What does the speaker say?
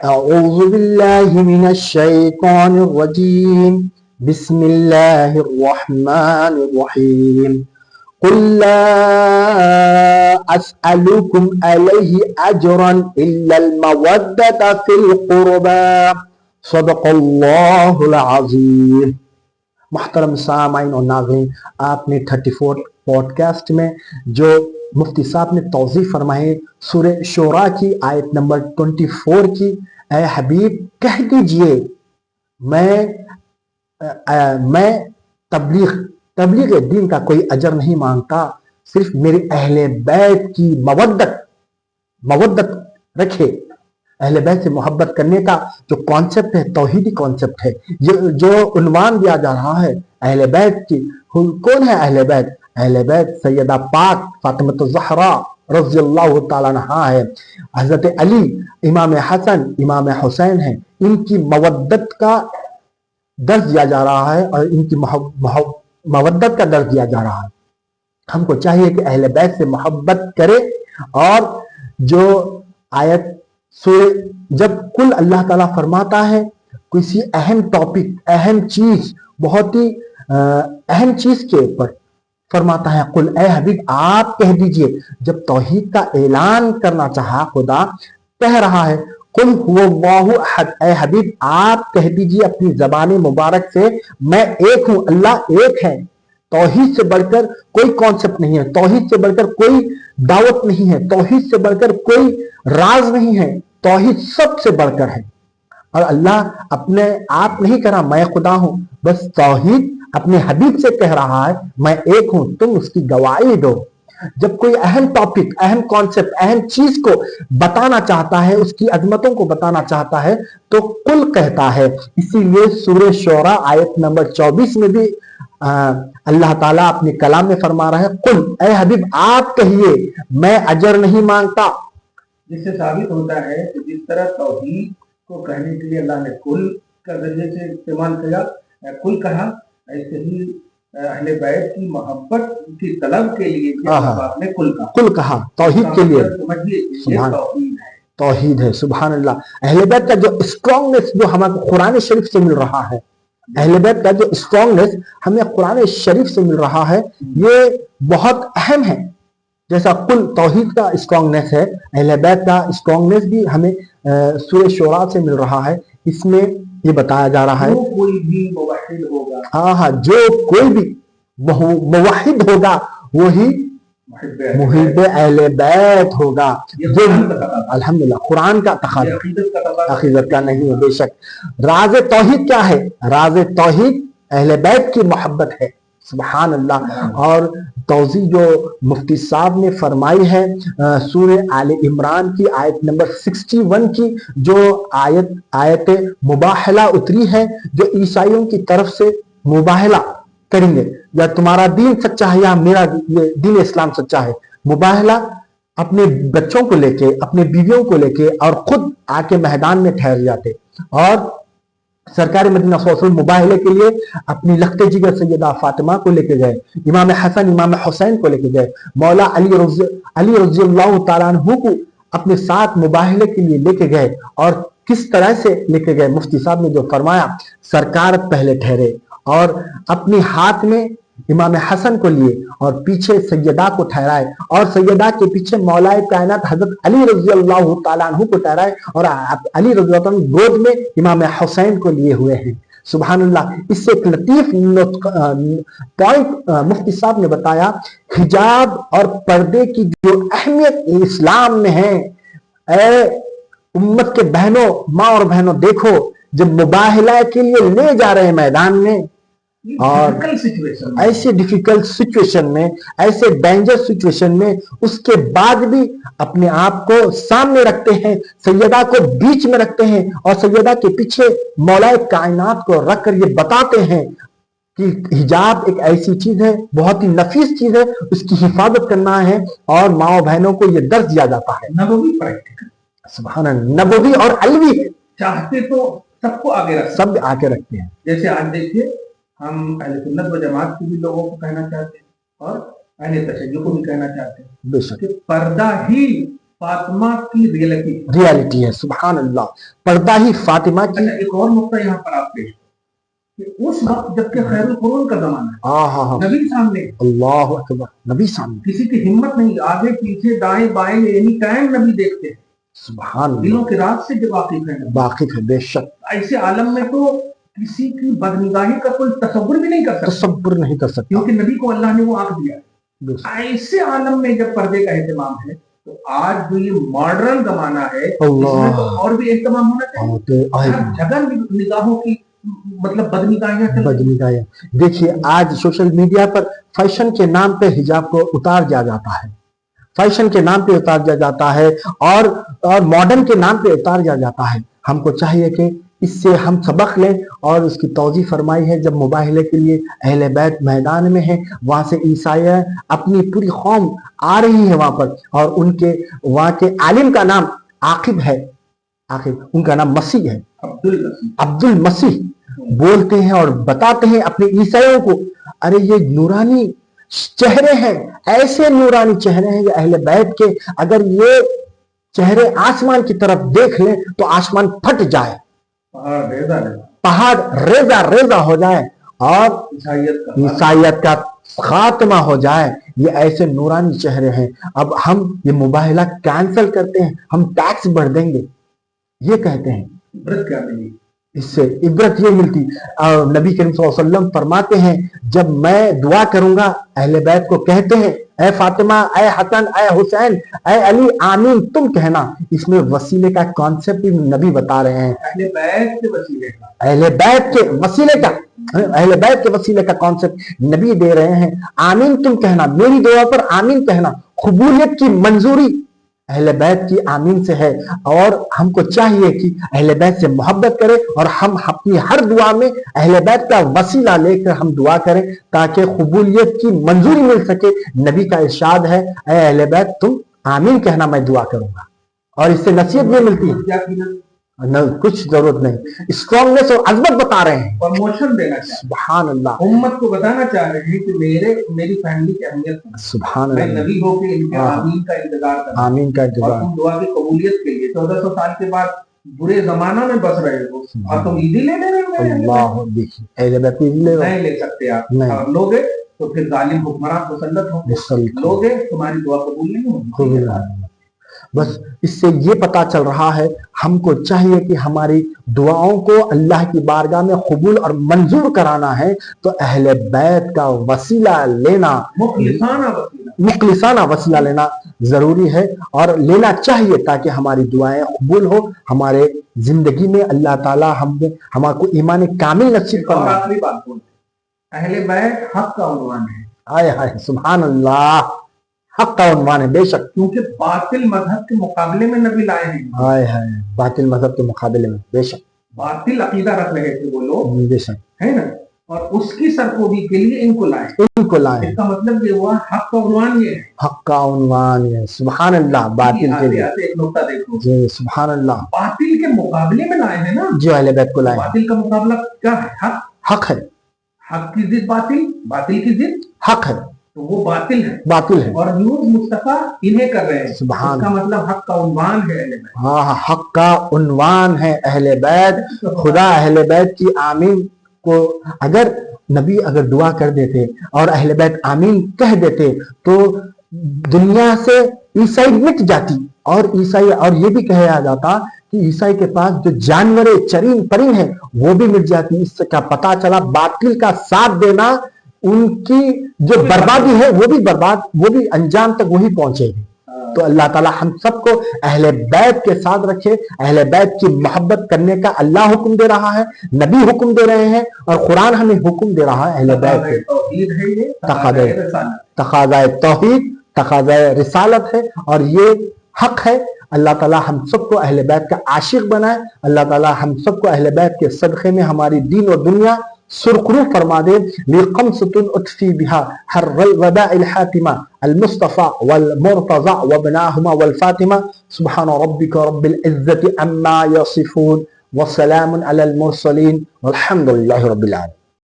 اعوذ باللہ من الشیطان الرجیم بسم اللہ الرحمن الرحیم قل لا اسألكم علیہ اجرا الا المودۃ فی القربى صدق اللہ العظیم۔ محترم سامعین اور ناظرین، آپ نے 34 پوڈ کاسٹ میں جو مفتی صاحب نے توضیح فرمائے سورہ شورا کی آیت نمبر 24 کی، اے حبیب کہہ دیجئے میں تبلیغ دین کا کوئی اجر نہیں مانگتا، صرف میرے اہل بیت کی مودت رکھے۔ اہل بیت سے محبت کرنے کا جو کانسیپٹ ہے توحیدی کانسیپٹ ہے، جو عنوان دیا جا رہا ہے اہل بیت کی۔ کون ہے اہل بیت؟ اہل بیت سیدہ پاک فاطمہ الزہرا رضی اللہ تعالیٰ عنہا ہے، حضرت علی، امام حسن، امام حسین ہیں۔ ان کی مودت کا درس دیا جا رہا ہے اور ان کی مودت کا درس دیا جا رہا ہے۔ ہم کو چاہیے کہ اہل بیت سے محبت کرے، اور جو آیت جب کل اللہ تعالیٰ فرماتا ہے کسی اہم ٹاپک، اہم چیز، بہت ہی اہم چیز کے اوپر فرماتا ہے قل، اے حبیب آپ کہہ دیجئے۔ جب توحید کا اعلان کرنا چاہا خدا کہہ رہا ہے قل هو اللہ احد، اے حبیب آپ کہہ دیجئے اپنی زبان مبارک سے میں ایک ہوں، اللہ ایک ہے۔ توحید سے بڑھ کر کوئی کانسیپٹ نہیں ہے، توحید سے بڑھ کر کوئی دعوت نہیں ہے، توحید سے بڑھ کر کوئی راز نہیں ہے، توحید سب سے بڑھ کر ہے۔ اور اللہ اپنے آپ نہیں کہہ رہا میں خدا ہوں، بس توحید اپنے حبیب سے کہہ رہا ہے میں ایک ہوں، تم اس کی گواہی دو۔ جب کوئی اہم ٹاپک، اہم کانسیپٹ، اہم چیز کو بتانا چاہتا ہے، اس کی عظمتوں کو بتانا چاہتا ہے تو قل کہتا ہے۔ اسی لیے سورہ شورا آیت نمبر 24 میں بھی اللہ تعالیٰ اپنے کلام میں فرما رہا ہے قل، اے حبیب آپ کہیے میں اجر نہیں مانگتا۔ جس سے ثابت ہوتا ہے کہ جس طرح توحید کو کہنے کے لیے اللہ نے کل کا ذریعے سے استعمال کیا، کل کہا، ایسے ہی اہل بیت کی محبت کی طلب کے لیے آپ نے کل کہا توحید کے لیے۔ سبحان توحید ہے، سبحان اللہ۔ اہل بیت کا جو اسٹرانگنس جو ہمیں قرآن شریف سے مل رہا ہے، اہل بیت کا جو اسٹرانگنس ہمیں قرآن شریف سے مل رہا ہے، یہ بہت اہم ہے۔ جیسا کل توحید کا اسٹرانگنس ہے، اہل بیت کا اسٹرانگنس بھی ہمیں سورہ شورا سے مل رہا ہے۔ اس میں یہ بتایا جا رہا ہے کوئی بھی موحد ہوگا، جو کوئی بھی موحد ہوگا وہی محب اہل بیت ہوگا۔ الحمدللہ قرآن کا تقاضا، عقیدت کا نہیں ہے۔ بے شک راز توحید کیا ہے؟ راز توحید اہل بیت کی محبت ہے، سبحان اللہ۔ اور توضیح جو مفتی صاحب نے فرمائی ہے سورہ آل عمران کی آیت نمبر 61 کی، جو آیت مباہلہ اتری ہے، جو عیسائیوں کی طرف سے مباہلہ کریں گے، یا تمہارا دین سچا ہے یا میرا دین اسلام سچا ہے۔ مباہلہ اپنے بچوں کو لے کے، اپنے بیویوں کو لے کے، اور خود آ کے میدان میں ٹھہر جاتے، اور سرکار مدینہ صلی اللہ علیہ وسلم مباہلے کے لیے اپنی لخت جگر سیدہ فاطمہ کو لے کے گئے، امام حسن امام حسین کو لے کے گئے، مولا علی رضی اللہ تعالیٰ عنہ کو اپنے ساتھ مباہلے کے لیے لے کے گئے۔ اور کس طرح سے لے کے گئے؟ مفتی صاحب نے جو فرمایا سرکار پہلے ٹھہرے اور اپنی ہاتھ میں امام حسن کو لیے اور پیچھے سیدہ کو ٹھہرائے، اور سیدہ کے پیچھے مولا کائنات حضرت علی رضی اللہ تعالیٰ عنہ کو ٹھہرائے، اور علی رضی اللہ عنہ گود میں امام حسین کو لیے ہوئے ہیں، سبحان اللہ۔ اس سے ایک لطیف پوائنٹ مفتی صاحب نے بتایا، حجاب اور پردے کی جو اہمیت اسلام میں ہے۔ اے امت کے بہنوں، ماں اور بہنوں، دیکھو جب مباہلہ کے لیے لے جا رہے ہیں میدان میں، اور ایسے ڈیفیکلٹ سچویشن میں، ایسے ڈینجر سچویشن میں، اس کے بعد بھی اپنے آپ کو سامنے رکھتے ہیں، سیدہ کو بیچ میں رکھتے ہیں، اور سیدہ کے پیچھے مولا کائنات کو رکھ کر یہ بتاتے ہیں کہ حجاب ایک ایسی چیز ہے، بہت ہی نفیس چیز ہے، اس کی حفاظت کرنا ہے، اور ماں بہنوں کو یہ درس دیا جاتا ہے۔ نبوی پریکٹیکل، سبحان اللہ، نبوی اور علوی ہے، چاہتے تو سب کو آگے رکھتے ہیں، سب آگے رکھتے ہیں۔ جیسے آج دیکھیے ہم اہل سنت و جماعت کے بھی لوگوں کو کہنا چاہتے ہیں، اور اہل تشیع کو بھی کہنا چاہتے ہیں کہ پردہ ہی फातिमा की रियलिटी है। सुभान अल्लाह, पर्दा ही फातिमा की। एक और नुक्ता यहाँ पर आप पेश कि उस वक्त जबकि खैरुल कुरून का जमाना है, नबी सामने, अल्लाह अकबर, नबी सामने, किसी की हिम्मत नहीं, आगे पीछे दाएं बाएं एनी टाइम नबी देखते हैं। सुभान दिलों की रात से जो वाकिफ है बेशक। ऐसे आलम में तो किसी की बदनिगाही का कोई तसव्वुर भी नहीं कर सकता, तसव्वुर नहीं कर सकता, क्योंकि नबी को अल्लाह ने वो आंख दिया है। ऐसे आलम में जब पर्दे का एहतमाम है, तो आज जो ये मॉडर्न जमाना है, इसमें तो और भी एहतमाम होना चाहिए। जगह निगाहों की मतलब बदनिगाहियां। देखिए आज सोशल मीडिया पर फैशन के नाम पे हिजाब को उतार दिया जाता है, फैशन के नाम पे उतार दिया जाता है, और मॉडर्न के नाम पे उतार दिया जाता है। हमको चाहिए कि इससे हम सबक लें, और उसकी तौज़ीह फरमाई है जब मुबाहले के लिए अहले बैत मैदान में है, वहां से ईसाई अपनी पूरी कौम आ रही है वहां पर, और उनके वहां के आलिम का नाम आकिब है, आकिब उनका नाम मसीह है, अब्दुल मसीह बोलते हैं और बताते हैं अपने ईसाइयों को, अरे ये नूरानी चेहरे हैं, ऐसे नूरानी चेहरे हैं ये अहले बैत के, अगर ये चेहरे आसमान की तरफ देख लें तो आसमान फट जाए, पहाड़ रेजा रेजा हो जाए, और ईसाइयत का खात्मा हो जाए। ये ऐसे नूरानी चेहरे हैं। अब हम ये मुबाहला कैंसिल करते हैं, हम टैक्स बढ़ देंगे, ये कहते हैं। इससे इबरत ये मिलती, नबी करीम सल्लल्लाहु अलैहि वसल्लम फरमाते हैं जब मैं दुआ करूंगा, अहले बैत को कहते हैं ऐ फातिमा, ऐ हसन, ऐ हुसैन, ऐ अली, आमीन तुम कहना। इसमें वसीले का कॉन्सेप्ट भी नबी बता रहे हैं, अहले बैत के वसीले का कॉन्सेप्ट नबी दे रहे हैं। आमीन तुम कहना, मेरी दुआ पर आमीन कहना। कबूलियत की मंजूरी अहले बैत की आमीन से है, और हमको चाहिए कि अहले बैत से मोहब्बत करें, और हम अपनी हर दुआ में अहले बैत का वसीला लेकर हम दुआ करें ताकि कबूलियत की मंजूरी मिल सके। नबी का इरशाद है ऐ अहले बैत तुम आमीन कहना, मैं दुआ करूंगा, और इससे नसीहत भी मिलती है। न, कुछ जरूरत नहीं, स्ट्रॉन्गनेस और अजमत बता रहे हैं, प्रमोशन देना चाहिए। सुभान अल्लाह, उम्मत को बताना चाह रहे हैं कि मेरी फैमिली की अहमियत है। सुभान अल्लाह, मैं नबी होकर इनके आमीन का इंतजार कर, आमीन का इंतजार, तुम दुआ की कबूलियत के लिए 1400 साल के बाद बुरे जमाना में बस रहे हो, और तुम ईदी ले रहे हो। अल्लाह, देखिए अहले बैत नहीं ले सकते आप, और लोगे तो फिर जालिम हुक्मरान मुसल्लत होंगे, लोगे तुम्हारी दुआ कबूल नहीं होगी। बस इससे ये पता चल रहा है हमको चाहिए कि हमारी दुआओं को अल्लाह की बारगाह में कबूल और मंजूर कराना है, तो अहले बैत का वसीला लेना, मुखलिसाना वसीला लेना जरूरी है, और लेना चाहिए ताकि हमारी दुआएं कबूल हो, हमारे जिंदगी में अल्लाह ताला हमको ईमान कामिल नसीब फरमाए। अहले बैत हक का उन्वान है। आय हाय सुभान अल्लाह, हक का उन्वान है बेशक, क्योंकि बातिल मजहब के मुकाबले में नबी लाए हैं। हाय हाय, बातिल मजहब के मुकाबले में बेशक, बातिल अकीदा रख रहे थे वो लोग, बेशक है ना, और उसकी सरकोबी के लिए इनको लाए। इसका मतलब ये हुआ हक का उन्वान, ये हक का उन्वान है। सुभान अल्लाह, बातिल के लिए एक नुक्ता देखो जी, सुभान अल्लाह, बातिल के मुकाबले में लाए हैं ना, जो अहले बैत को लाए। बातिल का मुकाबला क्या है? हक है, हक की जिद बातिल, बातिल की जिद हक है, तो वो बातिल है, बातिल है, और न्यूज़ मुस्तफा इन्हें कर रहे हैं। सुभान, इसका मतलब हक का उन्वान है अहले बैत। हाँ, हक का उन्वान है अहले बैत। खुदा अहले बैत की आमीन को अगर नबी दुआ कर देते और अहले बैत आमीन कह देते तो दुनिया से ईसाई मिट जाती, और ईसाई, और ये भी कहा जाता कि ईसाई के पास जो जानवरें चरीन परीन है वो भी मिट जाती। इसका पता चला बातिल का साथ देना, उनकी जो बर्बादी है वो भी बर्बाद, वो भी अंजाम तक वही पहुंचेगी। तो अल्लाह ताला हम सबको अहले बैत के साथ रखे। अहले बैत की मोहब्बत करने का अल्लाह हुक्म दे रहा है, नबी हुक्म दे रहे हैं, और कुरान हमें हुक्म दे रहा है अहले बैत के। तकाज़ाए तौहीद, तकाज़ाए रिसालत है, और ये हक है। अल्लाह ताला हम सबको अहले बैत का आशिक बनाए। अल्लाह ताला हम सबको अहले बैत के सदक़े में हमारी दीन और दुनिया सुरखरू फरमा दे। लिक़म्सतुन उतफ़ी बिहा हर्रल वदाइल हातिमा अल मुस्तफ़ा वल मुर्तज़ा वबनाहुमा वल फातिमा। सुब्हान रब्बिका रब्बिल इज़्ज़ति अम्मा यसिफ़ून व सलामुन अलल मुरसलीन वल्हम्दुलिल्लाहि रब्बिल आलमीन।